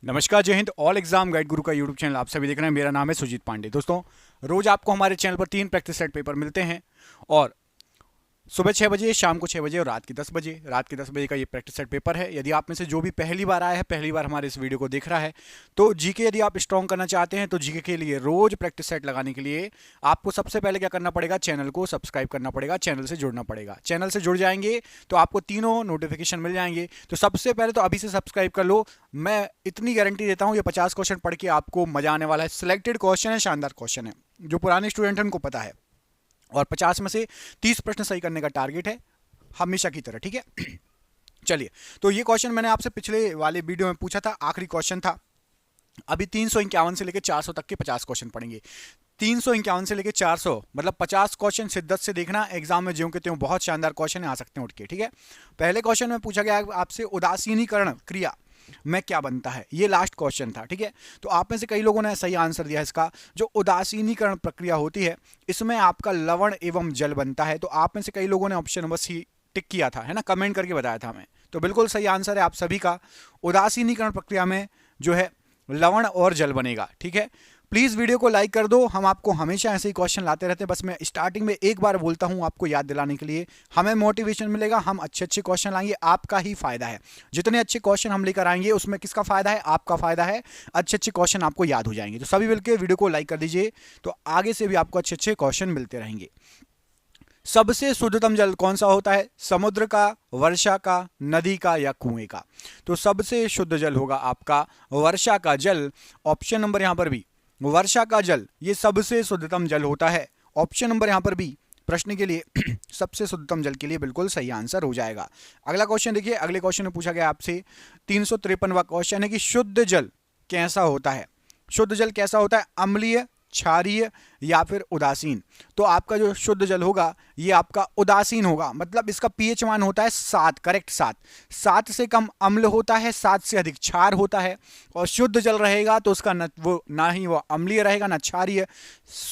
नमस्कार, जय Hind. All exam guide गुरु का यूट्यूब चैनल आप सभी देख रहे हैं। मेरा नाम है सुजीत पांडे। दोस्तों, रोज आपको हमारे चैनल पर 3 प्रैक्टिस सेट पेपर मिलते हैं और सुबह 6 बजे, शाम को 6 बजे और रात के 10 बजे। रात के 10 बजे का ये प्रैक्टिस सेट पेपर है। यदि आप में से जो भी पहली बार आया है, पहली बार हमारे इस वीडियो को देख रहा है, तो जीके यदि आप स्ट्रॉन्ग करना चाहते हैं तो जीके के लिए रोज प्रैक्टिस सेट लगाने के लिए आपको सबसे पहले क्या करना पड़ेगा, चैनल को सब्सक्राइब करना पड़ेगा, चैनल से जुड़ना पड़ेगा। चैनल से जुड़ जाएंगे तो आपको तीनों नोटिफिकेशन मिल जाएंगे। तो सबसे पहले तो अभी से सब्सक्राइब कर लो। मैं इतनी गारंटी देता हूँ, ये 50 क्वेश्चन पढ़ के आपको मजा आने वाला है। सिलेक्टेड क्वेश्चन है, शानदार क्वेश्चन है, जो पुराने स्टूडेंट हैं उनको पता है। और 50 में से 30 प्रश्न सही करने का टारगेट है, हमेशा की तरह। ठीक है। चलिए, तो ये क्वेश्चन मैंने आपसे पिछले वाले वीडियो में पूछा था, आखिरी क्वेश्चन था। अभी 351 से लेकर 400 तक के 50 क्वेश्चन पढ़ेंगे। 351 से लेकर 400 मतलब 50 क्वेश्चन शिद्दत से देखना। एग्जाम में ज्यों के त्यों बहुत शानदार क्वेश्चन आ सकते हैं उठ के। ठीक है। पहले क्वेश्चन में पूछा गया आपसे, उदासीनीकरण क्रिया में क्या बनता है। ये लास्ट क्वेश्चन था। ठीक है। तो आप में से कई लोगों ने सही आंसर दिया इसका। जो उदासीनीकरण प्रक्रिया होती है, इसमें आपका लवण एवं जल बनता है। तो आप में से कई लोगों ने ऑप्शन नंबर सी टिक किया था, है ना, कमेंट करके बताया था हमें। तो बिल्कुल सही आंसर है आप सभी का। उदासीनीकरण प्रक्रिया में जो है लवण और जल बनेगा। ठीक है। प्लीज वीडियो को लाइक कर दो। हम आपको हमेशा ऐसे ही क्वेश्चन लाते रहते हैं। बस मैं स्टार्टिंग में एक बार बोलता हूं आपको याद दिलाने के लिए, हमें मोटिवेशन मिलेगा। हम अच्छे अच्छे क्वेश्चन लाएंगे, आपका ही फायदा है। जितने अच्छे क्वेश्चन हम लेकर आएंगे उसमें किसका फायदा है, आपका फायदा है। अच्छे अच्छे क्वेश्चन आपको याद हो जाएंगे। तो सभी मिलकर वीडियो को लाइक कर दीजिए, तो आगे से भी आपको अच्छे अच्छे क्वेश्चन मिलते रहेंगे। सबसे शुद्धतम जल कौन सा होता है, समुद्र का, वर्षा का, नदी का या कुएं का। तो सबसे शुद्ध जल होगा आपका वर्षा का जल। ऑप्शन नंबर यहां पर भी वर्षा का जल ये सबसे शुद्धतम जल होता है। ऑप्शन नंबर यहां पर भी प्रश्न के लिए सबसे शुद्धतम जल के लिए बिल्कुल सही आंसर हो जाएगा। अगला क्वेश्चन देखिए। अगले क्वेश्चन में पूछा गया आपसे 353वां क्वेश्चन है कि शुद्ध जल कैसा होता है। शुद्ध जल कैसा होता है, अम्लीय, क्षारीय या फिर उदासीन। तो आपका जो शुद्ध जल होगा ये आपका उदासीन होगा। मतलब इसका पीएच मान होता है 7, करेक्ट 7। 7 से कम अम्ल होता है, 7 से अधिक क्षार होता है। और शुद्ध जल रहेगा तो उसका ना ही वो अम्लीय रहेगा ना क्षारीय,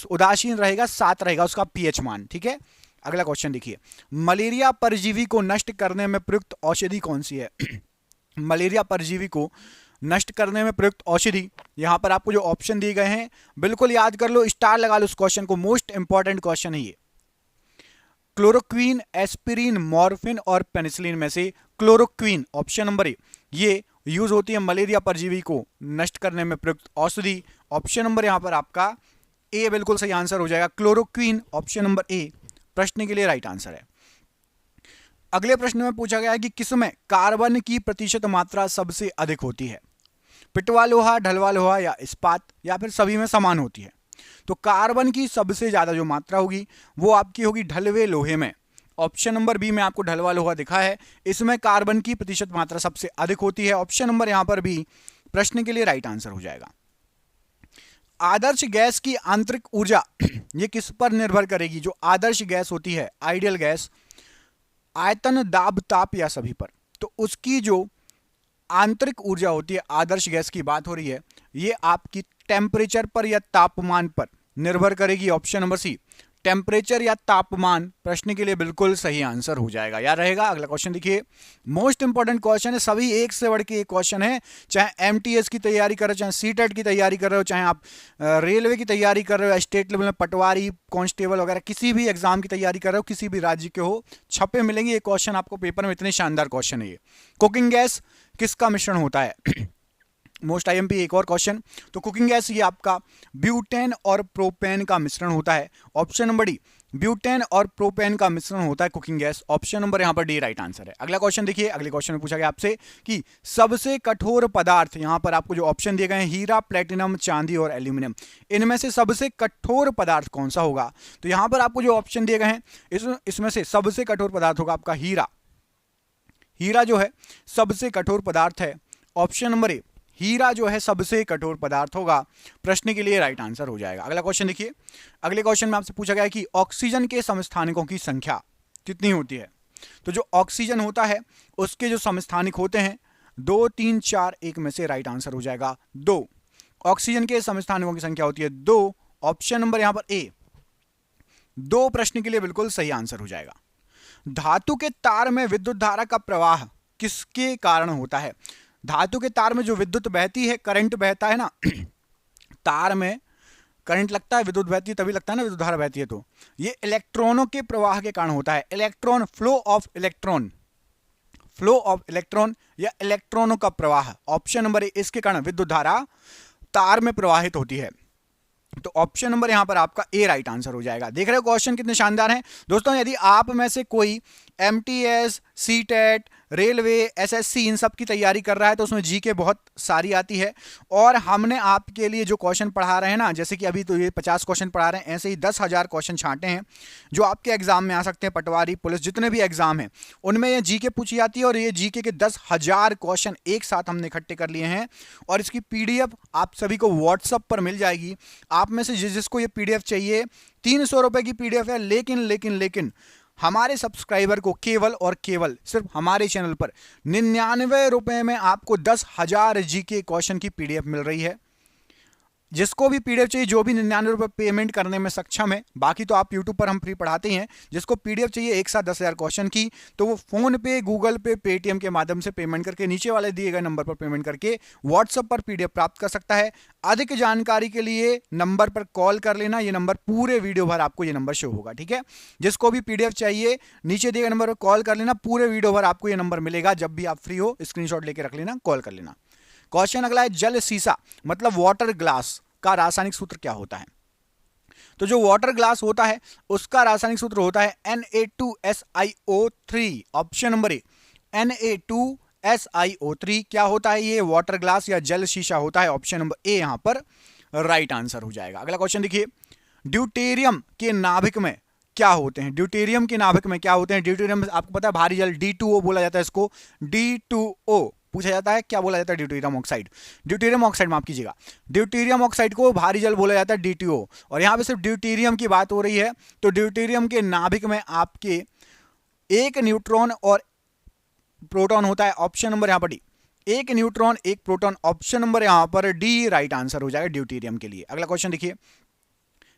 उदासीन रहेगा, 7 रहेगा उसका पीएच मान। ठीक है। अगला क्वेश्चन देखिए। मलेरिया परजीवी को नष्ट करने में प्रयुक्त औषधि कौन सी है। मलेरिया परजीवी को नष्ट करने में प्रयुक्त औषधि, यहां पर आपको जो ऑप्शन दिए गए हैं बिल्कुल याद कर लो, स्टार लगा लो उस क्वेश्चन को। मोस्ट इंपॉर्टेंट क्वेश्चन है ये। क्लोरोक्वीन, एस्पिरिन, मॉर्फिन और पेनिसिलिन में से क्लोरोक्वीन ऑप्शन नंबर ए ये यूज होती है मलेरिया परजीवी को नष्ट करने में प्रयुक्त औषधि। ऑप्शन नंबर यहां पर आपका ए बिल्कुल सही आंसर हो जाएगा। क्लोरोक्वीन ऑप्शन नंबर ए प्रश्न के लिए राइट आंसर है। अगले प्रश्न में पूछा गया है कि किसमें कार्बन की प्रतिशत मात्रा सबसे अधिक होती है। पिटवा लोहा, ढलवा लोहा या इस्पात, या फिर सभी में समान होती है। तो कार्बन की सबसे ज्यादा जो मात्रा होगी वो आपकी होगी ढलवे लोहे में। ऑप्शन नंबर बी में आपको ढलवा लोहा दिखा है, इसमें कार्बन की प्रतिशत मात्रा सबसे अधिक होती है। ऑप्शन नंबर यहां पर भी प्रश्न के लिए राइट आंसर हो जाएगा। आदर्श गैस की आंतरिक ऊर्जा ये किस पर निर्भर करेगी। जो आदर्श गैस होती है, आइडियल गैस, आयतन, दाब, ताप या सभी पर। तो उसकी जो आंतरिक ऊर्जा होती है, आदर्श गैस की बात हो रही है, ये आपकी टेम्परेचर पर या तापमान पर निर्भर करेगी। ऑप्शन नंबर सी टेम्परेचर या तापमान प्रश्न के लिए बिल्कुल सही आंसर हो जाएगा, याद रहेगा। अगला क्वेश्चन देखिए। मोस्ट इंपॉर्टेंट क्वेश्चन है, सभी एक से बढ़ के एक क्वेश्चन है। चाहे एमटीएस की तैयारी कर रहे हो, चाहे सीटेट की तैयारी कर रहे हो, चाहे आप रेलवे की तैयारी कर रहे हो, स्टेट लेवल में पटवारी, कांस्टेबल वगैरह किसी भी एग्जाम की तैयारी कर रहे हो, किसी भी राज्य के हो, छपे मिलेंगे ये क्वेश्चन आपको पेपर में। इतने शानदार क्वेश्चन है ये। कुकिंग गैस किसका मिश्रण होता है। मोस्ट आईएमपी एक और क्वेश्चन। तो कुकिंग गैस ये आपका ब्यूटेन और प्रोपेन का मिश्रण होता है। ऑप्शन नंबर डी ब्यूटेन और प्रोपेन का मिश्रण होता है कुकिंग गैस। ऑप्शन नंबर यहां पर डी राइट आंसर है। अगला क्वेश्चन देखिए। अगले क्वेश्चन में पूछा गया आपसे कि सबसे कठोर पदार्थ, यहां पर आपको जो ऑप्शन दिए गए हैं हीरा, प्लेटिनम, चांदी और एल्यूमिनियम, इनमें से सबसे कठोर पदार्थ कौन सा होगा। तो यहां पर आपको जो ऑप्शन दिए गए हैं इसमें से सबसे कठोर पदार्थ होगा आपका हीरा। हीरा जो है सबसे कठोर पदार्थ है। ऑप्शन नंबर ए हीरा जो है सबसे कठोर पदार्थ होगा, प्रश्न के लिए राइट आंसर हो जाएगा। अगला क्वेश्चन देखिए। अगले क्वेश्चन में आपसे पूछा गया है कि ऑक्सीजन के समस्थानिकों की संख्या कितनी होती है। तो जो ऑक्सीजन होता है उसके जो समस्थानिक होते हैं 2, 3, 4, एक में से राइट आंसर हो जाएगा 2। ऑक्सीजन के समस्थानिकों की संख्या होती है 2। ऑप्शन नंबर यहां पर ए 2 प्रश्न के लिए बिल्कुल सही आंसर हो जाएगा। धातु के तार में विद्युत धारा का प्रवाह किसके कारण होता है। धातु के तार में जो विद्युत बहती है, करंट बहता है ना तार में करंट लगता है, विद्युत बहती है, तभी लगता है ना विद्युत धारा बहती है। तो ये इलेक्ट्रॉनों के प्रवाह के कारण होता है। Electron, flow of electron, flow of electron या इलेक्ट्रॉनों का प्रवाह, ऑप्शन नंबर ए, इसके कारण विद्युत धारा तार में प्रवाहित होती है। तो ऑप्शन नंबर यहां पर आपका ए राइट आंसर हो जाएगा। देख रहे हो क्वेश्चन कितने शानदार हैं दोस्तों। यदि आप में से कोई MTS, CTET, railway, assessee in सब की तैयारी कर रहा है तो उसमें जीके बहुत सारी आती है, और हमने आपके लिए जो क्वेश्चन पढ़ा रहे हैं ना, जैसे कि अभी तो ये 50 क्वेश्चन पढ़ा रहे हैं, ऐसे ही 10,000 क्वेश्चन छांटे हैं जो आपके एग्जाम में आ सकते हैं। पटवारी, पुलिस, जितने भी एग्जाम हैं उनमें ये जीके पूछी जाती है, और ये जीके के 10,000 क्वेश्चन एक साथ हमने इकट्ठे कर लिए हैं, और इसकी पीडीएफ आप सभी को व्हाट्सएप पर मिल जाएगी। आप में से जिसको ये पीडीएफ चाहिए, 300 रुपए की पीडीएफ है, लेकिन हमारे सब्सक्राइबर को केवल और केवल सिर्फ हमारे चैनल पर 99 रुपए में आपको 10,000 जीके क्वेश्चन की पीडीएफ मिल रही है। जिसको भी पीडीएफ चाहिए, जो भी 99 रुपए पेमेंट करने में सक्षम है, बाकी तो आप यूट्यूब पर हम फ्री पढ़ाते हैं, जिसको पीडीएफ चाहिए एक साथ 10,000 क्वेश्चन की, तो वो फोन पे, गूगल पे, पेटीएम के माध्यम से पेमेंट करके नीचे वाले दिए गए नंबर पर पेमेंट करके व्हाट्सएप पर पीडीएफ प्राप्त कर सकता है। अधिक जानकारी के लिए नंबर पर कॉल कर लेना, ये नंबर पूरे वीडियो भर आपको ये नंबर शो होगा, ठीक है। जिसको भी पीडीएफ चाहिए नीचे दिए गए नंबर पर कॉल कर लेना, पूरे वीडियो भर आपको ये नंबर मिलेगा। जब भी आप फ्री हो स्क्रीनशॉट लेके रख लेना, कॉल कर लेना। क्वेश्चन अगला है, जल सीसा मतलब वाटर ग्लास का रासायनिक सूत्र क्या होता है? तो जो वाटर ग्लास होता है उसका रासायनिक सूत्र होता है Na2SiO3, option number A, Na2SiO3 क्या होता है? ये वाटर ग्लास या जल शीशा होता है। ऑप्शन नंबर ए यहां पर राइट आंसर हो जाएगा। अगला क्वेश्चन देखिए, ड्यूटेरियम के नाभिक में क्या होते हैं? ड्यूटेरियम के नाभिक में क्या होते हैं? ड्यूटेरियम आपको पता है भारी जल, D2O बोला जाता है इसको, D2O पूछा जाता है। क्या बोला जाता है? ड्यूटेरियम ऑक्साइड, ड्यूटेरियम ऑक्साइड माफ कीजिएगा, ड्यूटेरियम ऑक्साइड को भारी जल बोला जाता है, D2O। और यहां पे सिर्फ ड्यूटेरियम की बात हो रही है, तो ड्यूटेरियम के नाभिक में आपके एक न्यूट्रॉन और प्रोटॉन होता है। ऑप्शन नंबर यहां पर डी, एक न्यूट्रॉन एक प्रोटॉन, ऑप्शन नंबर यहां पर डी राइट आंसर हो जाएगा ड्यूटेरियम के लिए। अगला क्वेश्चन देखिए,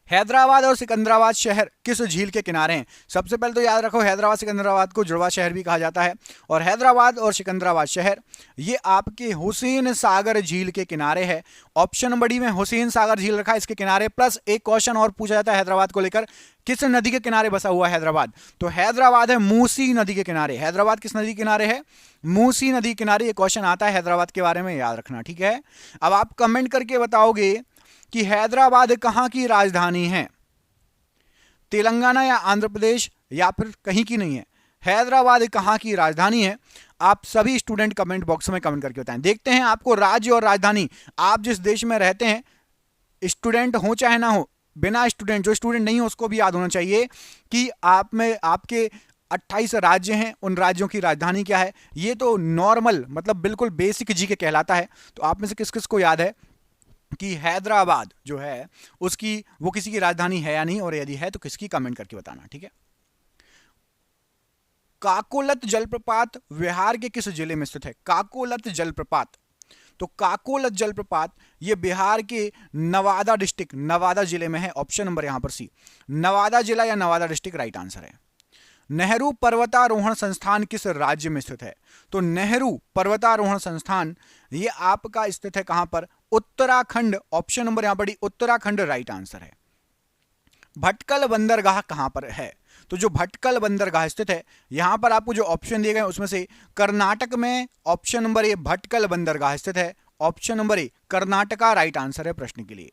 हैदराबाद और सिकंदराबाद शहर किस झील के किनारे हैं? सबसे पहले तो याद रखो, हैदराबाद सिकंदराबाद को जुड़वा शहर भी कहा जाता है, और हैदराबाद और सिकंदराबाद शहर ये आपके हुसैन सागर झील के किनारे है। ऑप्शन नंबर डी में हुसैन सागर झील रखा है इसके किनारे। प्लस एक क्वेश्चन और पूछा जाता है हैदराबाद को लेकर, किस नदी के किनारे बसा हुआ है हैदराबाद? तो हैदराबाद है मूसी नदी के किनारे। हैदराबाद किस नदी के किनारे है? मूसी नदी के किनारे। ये क्वेश्चन आता है हैदराबाद के बारे में, याद रखना, ठीक है। अब आप कमेंट करके बताओगे कि हैदराबाद कहां की राजधानी है? तेलंगाना या आंध्र प्रदेश या फिर कहीं की नहीं है? हैदराबाद कहां की राजधानी है? आप सभी स्टूडेंट कमेंट बॉक्स में कमेंट करके बताएं। देखते हैं आपको राज्य और राजधानी, आप जिस देश में रहते हैं, स्टूडेंट हो चाहे ना हो, बिना स्टूडेंट, जो स्टूडेंट नहीं हो उसको भी याद होना चाहिए कि आप में आपके 28 राज्य हैं, उन राज्यों की राजधानी क्या है। ये तो नॉर्मल मतलब बिल्कुल बेसिक जी के कहलाता है। तो आप में से किस किस को याद है कि हैदराबाद जो है उसकी वो किसी की राजधानी है या नहीं, और यदि है तो किसकी, कमेंट करके बताना, ठीक है। काकोलत जलप्रपात बिहार के किस जिले में स्थित है? काकोलत जलप्रपात, तो काकोलत जलप्रपात ये बिहार के नवादा डिस्ट्रिक्ट, नवादा जिले में है। ऑप्शन नंबर यहां पर सी, नवादा जिला या नवादा डिस्ट्रिक्ट राइट आंसर है। नेहरू पर्वतारोहण संस्थान किस राज्य में स्थित है? तो नेहरू पर्वतारोहण संस्थान ये आपका स्थित है कहां पर? उत्तराखंड। ऑप्शन नंबर यहां पर डी, उत्तराखंड राइट आंसर है। भटकल बंदरगाह कहां पर है? तो जो भटकल बंदरगाह स्थित है, यहां पर आपको जो ऑप्शन दिए गए उसमें से कर्नाटक में ऑप्शन नंबर ए भटकल बंदरगाह स्थित है। Option number A Karnataka right answer है प्रश्न के लिए।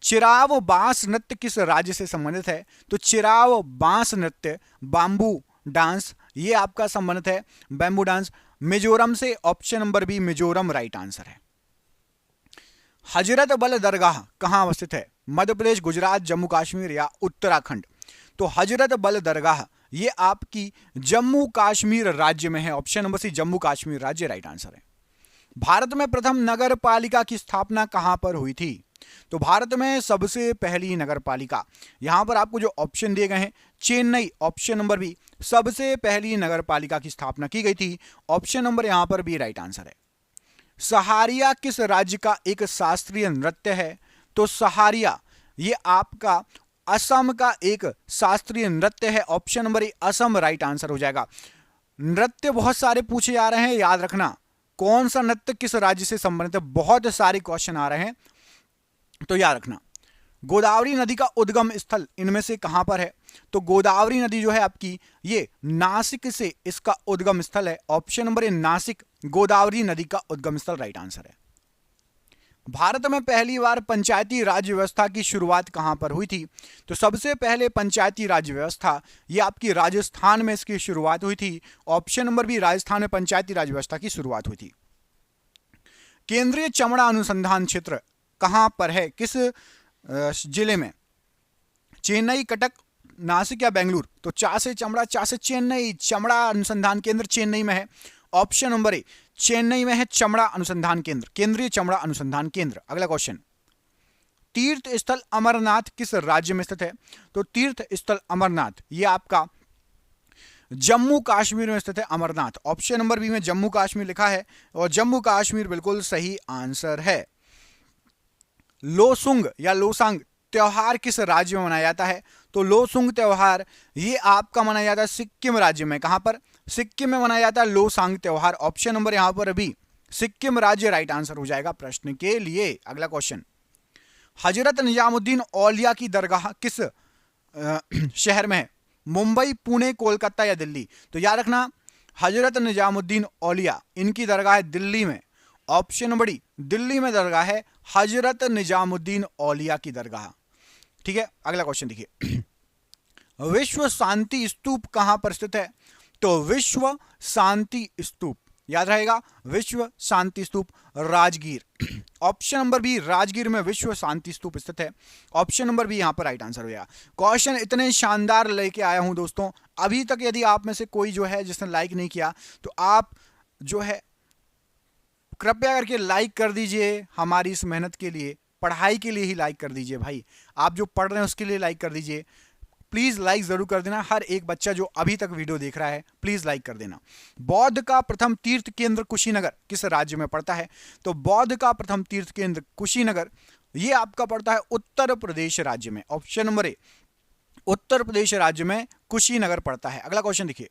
चिराव बांस नृत्य किस राज्य से संबंधित है? तो चिराव बांस नृत्य, बांबू डांस, ये आपका संबंधित है बैम्बू डांस, मिजोरम से। Option number B Mizoram right answer है। हजरत बल दरगाह कहां अवस्थित है? मध्य प्रदेश, गुजरात, जम्मू कश्मीर या उत्तराखंड? तो हजरत बल दरगाह ये आपकी जम्मू कश्मीर राज्य में है। Option number C Jammu Kashmir राज्य राइट आंसर है। भारत में प्रथम नगर पालिका की स्थापना कहां पर हुई थी? तो भारत में सबसे पहली नगर पालिका, यहां पर आपको जो ऑप्शन दिए गए हैं, चेन्नई, ऑप्शन नंबर बी, सबसे पहली नगर पालिका की स्थापना की गई थी। ऑप्शन नंबर यहां पर बी राइट आंसर है। सहारिया किस राज्य का एक शास्त्रीय नृत्य है? तो सहारिया ये आपका असम का एक शास्त्रीय नृत्य है। Option number A Assam right answer हो जाएगा। नृत्य बहुत सारे पूछे जा रहे हैं, याद रखना, कौन सा नृत्य किस राज्य से संबंधित है? बहुत सारे क्वेश्चन आ रहे हैं, तो याद रखना। गोदावरी नदी का उद्गम स्थल इनमें से कहां पर है? तो गोदावरी नदी जो है आपकी, ये नासिक से इसका उद्गम स्थल है। Option number A Nashik, Godavari नदी का उद्गम स्थल राइट आंसर है। भारत में पहली बार पंचायती राज व्यवस्था की शुरुआत कहां पर हुई थी? तो सबसे पहले पंचायती राज व्यवस्था ये आपकी राजस्थान में इसकी शुरुआत हुई थी। ऑप्शन नंबर बी, राजस्थान में पंचायती राज व्यवस्था की शुरुआत हुई थी। केंद्रीय चमड़ा अनुसंधान क्षेत्र कहां पर है? किस जिले में? चेन्नई, कटक, नासिक या बेंगलुरु? तो चा से चमड़ा, चा से चेन्नई, चमड़ा अनुसंधान केंद्र चेन्नई में है। ऑप्शन नंबर ए, चेन्नई में है चमड़ा अनुसंधान केंद्र, केंद्रीय चमड़ा अनुसंधान केंद्र। अगला क्वेश्चन, तीर्थ स्थल अमरनाथ किस राज्य में स्थित है? तो तीर्थ स्थल अमरनाथ ये आपका जम्मू कश्मीर में स्थित है अमरनाथ। ऑप्शन नंबर बी में जम्मू कश्मीर लिखा है और जम्मू कश्मीर बिल्कुल सही आंसर है। लोसुंग या लोसांग त्योहार किस राज्य में मनाया जाता है? तो लोसुंग त्योहार ये आपका मनाया जाता है सिक्किम राज्य में। कहां पर? सिक्किम में मनाया जाता है लोसांग त्योहार। ऑप्शन नंबर यहां पर अभी सिक्किम राज्य राइट आंसर हो जाएगा प्रश्न के लिए। अगला क्वेश्चन, हजरत निजामुद्दीन औलिया की दरगाह किस शहर में है? मुंबई, पुणे, कोलकाता या दिल्ली? तो याद रखना, हजरत निजामुद्दीन औलिया इनकी दरगाह है दिल्ली में। ऑप्शन नंबर डी, दिल्ली में दरगाह है हजरत निजामुद्दीन औलिया की दरगाह। ठीक है, अगला क्वेश्चन देखिए, विश्व शांति स्तूप कहां पर स्थित है? तो विश्व शांति स्तूप याद रहेगा, Vishwa Shanti Stupa Rajgir. Option number B, Rajgir में विश्व शांति स्तूप स्थित है। ऑप्शन नंबर बी यहां पर राइट आंसर हो जाएगा। क्वेश्चन इतने शानदार लेके आया हूं दोस्तों, अभी तक यदि आप में से कोई जो है जिसने लाइक नहीं किया तो आप जो है कृपया करके लाइक कर दीजिए। हमारी इस मेहनत के लिए, पढ़ाई के लिए ही लाइक कर दीजिए भाई। आप जो पढ़ रहे हैं उसके लिए लाइक कर दीजिए। प्लीज लाइक जरूर कर देना। हर एक बच्चा जो अभी तक वीडियो देख रहा है प्लीज लाइक कर देना। बौद्ध का प्रथम तीर्थ केंद्र कुशीनगर किस राज्य में पड़ता है? तो बौद्ध का प्रथम तीर्थ केंद्र कुशीनगर ये आपका पड़ता है उत्तर प्रदेश राज्य में। Option number A, Uttar Pradesh राज्य में कुशीनगर पड़ता है। अगला क्वेश्चन देखिए,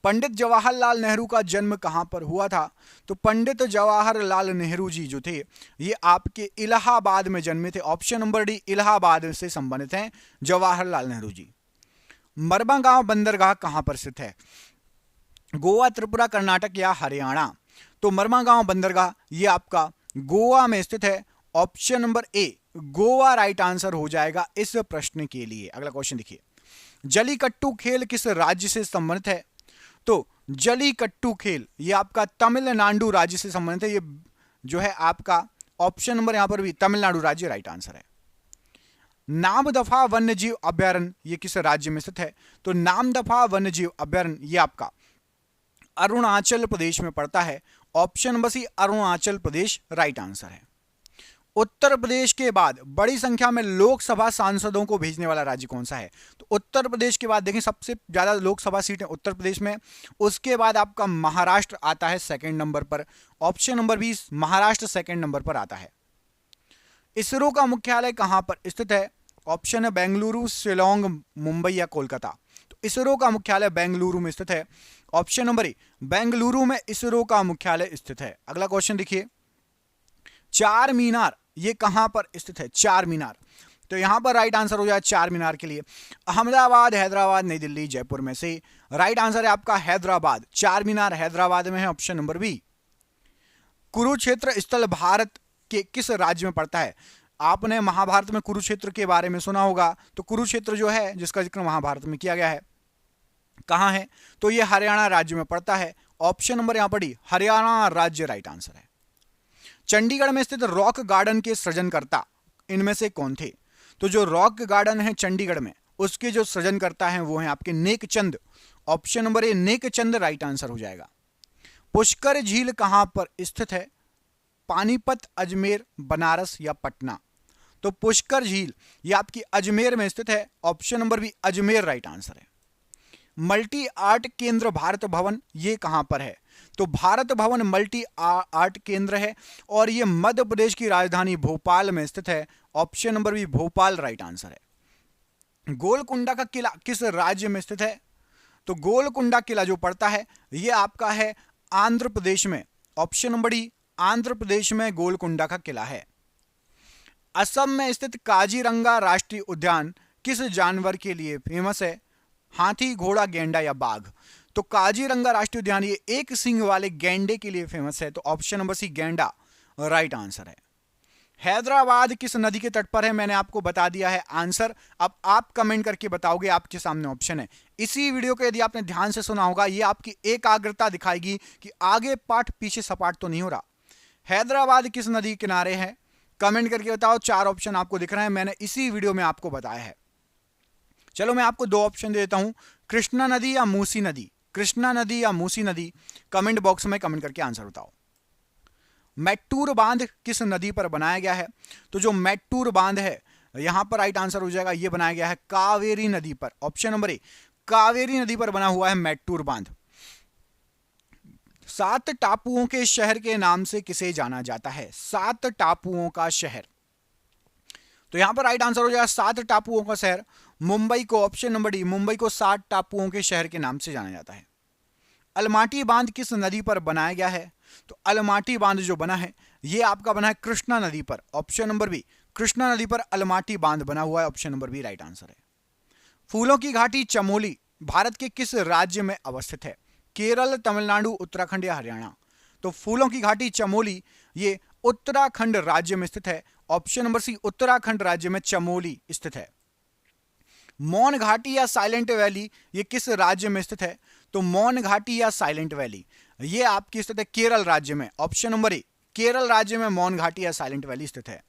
पंडित जवाहरलाल नेहरू का जन्म कहां पर हुआ था? तो पंडित जवाहरलाल नेहरू जी जो थे ये आपके इलाहाबाद में जन्मे थे। ऑप्शन नंबर डी, इलाहाबाद से संबंधित हैं जवाहरलाल नेहरू जी। मरबा बंदरगाह कहां पर स्थित है? गोवा, त्रिपुरा, कर्नाटक या हरियाणा? तो मरबा बंदरगाह ये आपका गोवा में स्थित है। Option number A, Goa right answer हो जाएगा इस प्रश्न के लिए। अगला क्वेश्चन देखिए, जलीकट्टू खेल किस राज्य से संबंधित है? तो जलीकट्टू खेल ये आपका तमिलनाडु राज्य से संबंधित है। ये जो है आपका ऑप्शन नंबर यहां पर भी तमिलनाडु राज्य राइट आंसर है। नामदफा वन्यजीव अभयारण्य ये किस राज्य में स्थित है? तो नामदफा वन्यजीव अभयारण्य ये आपका अरुणाचल प्रदेश में पड़ता है। ऑप्शन नंबर सी, अरुणाचल प्रदेश राइट आंसर है। उत्तर प्रदेश के बाद बड़ी संख्या में लोकसभा सांसदों को भेजने वाला राज्य कौन सा है? तो उत्तर प्रदेश के बाद देखें सबसे ज्यादा लोकसभा सीटें उत्तर प्रदेश में, उसके बाद आपका महाराष्ट्र आता है सेकंड नंबर पर। Option number 20 Maharashtra second number पर आता है। इसरो का मुख्यालय कहां पर स्थित है? ऑप्शन है बेंगलुरु, शिलोंग, मुंबई या कोलकाता? तो इसरो का मुख्यालय बेंगलुरु में स्थित है। ऑप्शन नंबर ए, बेंगलुरु में इसरो का मुख्यालय स्थित है। अगला क्वेश्चन देखिए, चार मीनार ये कहां पर स्थित है? चार मीनार, तो यहां पर राइट आंसर हो जाए चार मीनार के लिए अहमदाबाद, हैदराबाद, नई दिल्ली, जयपुर में से राइट आंसर है आपका हैदराबाद। चार मीनार हैदराबाद में है। Option number B. कुरुक्षेत्र स्थल भारत के किस राज्य में पड़ता है? आपने महाभारत में कुरुक्षेत्र के बारे में सुना होगा, तो कुरुक्षेत्र जो है जिसका जिक्र महाभारत में किया गया है कहां है? तो ये हरियाणा राज्य में पड़ता है। ऑप्शन नंबर यहां पर डी, हरियाणा राज्य राइट आंसर है। चंडीगढ़ में स्थित रॉक गार्डन के सृजनकर्ता इनमें से कौन थे? तो जो रॉक गार्डन है चंडीगढ़ में उसके जो सृजनकर्ता हैं वो हैं आपके Nek Chand. Option number A, Nek Chand right answer हो जाएगा। पुष्कर झील कहां पर स्थित है? पानीपत, अजमेर, बनारस या पटना? तो पुष्कर झील ये आपकी अजमेर में स्थित है। Option number B, Ajmer right answer है। मल्टी आर्ट केंद्र भारत भवन ये कहां पर है? तो भारत भवन मल्टी आर्ट केंद्र है और ये मध्य प्रदेश की राजधानी भोपाल में स्थित है। Option number B, Bhopal right answer है। गोलकुंडा का किला किस राज्य में स्थित है? तो गोलकुंडा किला जो पड़ता है ये आपका है आंध्र प्रदेश में। Option number D Andhra Pradesh में गोलकुंडा का किला है। असम में स्थित काजीरंगा राष्ट्रीय उद्यान किस जानवर के लिए फेमस है? हाथी, घोड़ा, गैंडा या बाघ? तो काजीरंगा राष्ट्रीय उद्यान ये एक सींग वाले गैंडे के लिए फेमस है, तो ऑप्शन नंबर सी गैंडा राइट आंसर है। हैदराबाद किस नदी के तट पर है? मैंने आपको बता दिया है आंसर, अब आप कमेंट करके बताओगे, आपके सामने ऑप्शन है। इसी वीडियो को यदि आपने ध्यान से सुना होगा, ये आपकी एकाग्रता दिखाएगी कि आगे पाठ पीछे सपाट तो नहीं हो रहा। हैदराबाद किस नदी के किनारे है? कमेंट करके बताओ। 4 ऑप्शन आपको दिख रहे हैं, मैंने इसी वीडियो में आपको बताया है। चलो मैं आपको 2 ऑप्शन दे देता हूं, कृष्णा नदी या मूसी नदी। कृष्णा नदी या मूसी नदी? कमेंट बॉक्स में कमेंट करके आंसर बताओ। मैट्टूर बांध किस नदी पर बनाया गया है? तो जो मैट्टूर बांध है यहां पर राइट आंसर हो जाएगा, यह बनाया गया है कावेरी नदी पर। ऑप्शन नंबर ए कावेरी नदी पर बना हुआ है मैट्टूर बांध। 7 टापुओं के शहर के नाम से किसे जाना जाता है? 7 टापुओं का शहर, तो यहां पर राइट आंसर हो जाएगा 7 टापुओं का शहर मुंबई को। ऑप्शन नंबर डी मुंबई को 7 टापुओं के शहर के नाम से जाना जाता है। अलमाटी बांध किस नदी पर बनाया गया है? तो अलमाटी बांध जो बना है यह आपका बना है कृष्णा नदी पर। ऑप्शन नंबर बी कृष्णा नदी पर अलमाटी बांध बना हुआ है, option number B right answer है। फूलों की घाटी चमोली भारत के किस राज्य में अवस्थित है? केरल, तमिलनाडु, उत्तराखंड या हरियाणा? तो फूलों की घाटी चमोली ये उत्तराखंड राज्य में स्थित है, ऑप्शन नंबर सी उत्तराखंड राज्य में चमोली स्थित है। मौन घाटी या साइलेंट वैली ये किस राज्य में स्थित है? तो मौन घाटी या साइलेंट वैली ये आपकी स्थित है केरल राज्य में, ऑप्शन नंबर ए केरल राज्य में मौन घाटी या साइलेंट वैली स्थित है।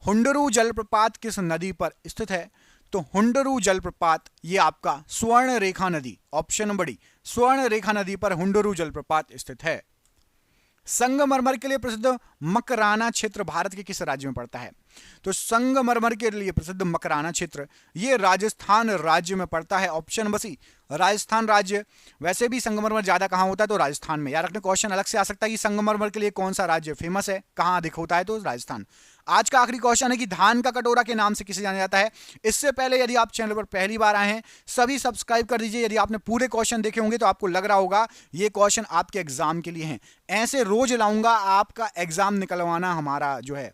हुंडरू जलप्रपात किस नदी पर स्थित है? तो हुंडरू जलप्रपात ये आपका स्वर्ण रेखा नदी, ऑप्शन नंबर डी स्वर्ण रेखा नदी पर हुंडरू जलप्रपात स्थित है। संगमरमर के लिए प्रसिद्ध मकराना क्षेत्र भारत के किस राज्य में पड़ता है? तो संगमरमर के लिए प्रसिद्ध मकराना क्षेत्र ये राजस्थान राज्य में पड़ता है, ऑप्शन नंबर सी राजस्थान राज्य। वैसे भी संगमरमर ज्यादा कहां होता है? तो राजस्थान में। यार रखने क्वेश्चन अलग से आ सकता है कि संगमरमर के लिए कौन सा राज्य फेमस है, कहां अधिक होता है? तो राजस्थान। आज का आखिरी क्वेश्चन है कि धान का कटोरा के नाम से किसे जाना जाता है? इससे पहले यदि आप चैनल पर पहली बार आए हैं सभी सब्सक्राइब कर दीजिए। यदि आपने पूरे क्वेश्चन देखे होंगे तो आपको लग रहा होगा ये क्वेश्चन आपके एग्जाम के लिए हैं। ऐसे रोज लाऊंगा, आपका एग्जाम निकलवाना हमारा जो है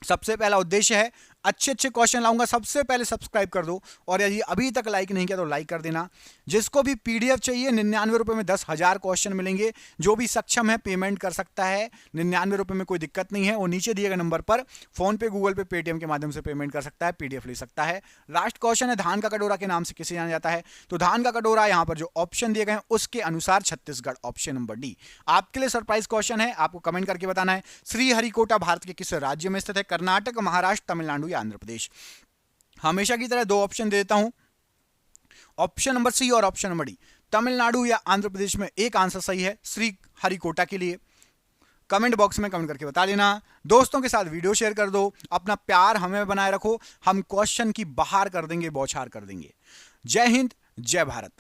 सबसे पहला उद्देश्य है। अच्छे अच्छे क्वेश्चन लाऊंगा, सबसे पहले सब्सक्राइब कर दो, और यदि अभी तक लाइक नहीं किया तो लाइक कर देना। जिसको भी पीडीएफ चाहिए 99 रुपए में 10,000 क्वेश्चन मिलेंगे। जो भी सक्षम है पेमेंट कर सकता है, 99 रुपए में कोई दिक्कत नहीं है। वो नीचे दिए गए नंबर पर फोन पे, गूगल पे, पेटीएम के माध्यम से पेमेंट कर सकता है, पीडीएफ ले सकता है। लास्ट क्वेश्चन है धान का कटोरा के नाम से किसे जाना जाता है? तो धान का कटोरा यहां पर जो ऑप्शन दिए गए हैं उसके अनुसार छत्तीसगढ़, ऑप्शन नंबर डी। आपके लिए सरप्राइज क्वेश्चन है, आपको कमेंट करके बताना है श्रीहरिकोटा भारत के किस राज्य में स्थित है? कर्नाटक, महाराष्ट्र, तमिलनाडु या आंध्र प्रदेश? हमेशा की तरह 2 ऑप्शन दे देता हूं, ऑप्शन नंबर सी और ऑप्शन नंबर डी। तमिलनाडु या आंध्र प्रदेश में एक आंसर सही है श्री हरिकोटा के लिए। कमेंट बॉक्स में कमेंट करके बता देना। दोस्तों के साथ वीडियो शेयर कर दो, अपना प्यार हमें बनाए रखो, हम क्वेश्चन की बहार कर देंगे, बौछार कर देंगे। जय हिंद, जय भारत।